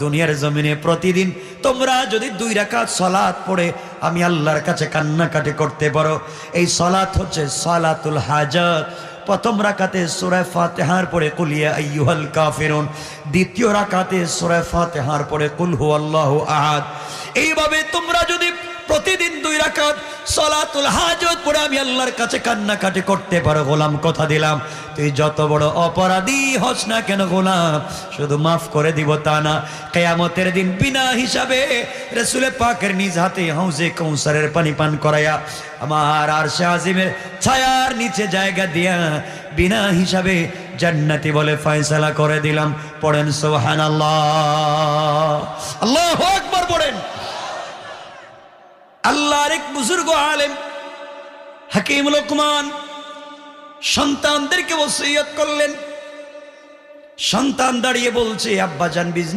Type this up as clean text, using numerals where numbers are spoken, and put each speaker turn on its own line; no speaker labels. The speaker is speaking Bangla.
দুনিয়ার জমিনে প্রতিদিন তোমরা যদি 2 রাকাত সালাত পড়ে আমি আল্লাহর কাছে কান্নাকাটি করতে পারো, এই সালাত হচ্ছে সালাতুল হাজাত। প্রথম রাকাতে সূরা ফাতিহার পরে কুল ইয়া আইয়ুহাল কাফিরুন, দ্বিতীয় রাকাতে সূরা ফাতিহার পরে কুল হুয়াল্লাহু আহাদ। এইভাবে তোমরা যদি প্রতিদিন 2 রাকাত সালাতুল হাজাত পড়ে আমি আল্লাহর কাছে কান্নাকাটি করতে পারো, গোলাম কথা দিলাম তুই যত বড় অপরাধী হস না কেন গোলাম, শুধু মাফ করে দিব তা না, কিয়ামতের দিন বিনা হিসাবে রাসূল পাকের নিজ হাতে হাউজে কাউসারের পানি পান করায়া আমার আরশে আজিমের ছায়ার নিচে জায়গা দিয়া বিনা হিসাবে জান্নাতি বলে ফয়সালা করে দিলাম। পড়েন সুবহানাল্লাহ, আল্লাহু আকবার পড়েন। আল্লাহর এক বুজুর্গ আলেম হাকিম লোকমান সন্তানদেরকে ওসিয়ত করলেন। সন্তান দাঁড়িয়ে বলছে, আব্বাজান বিজনেস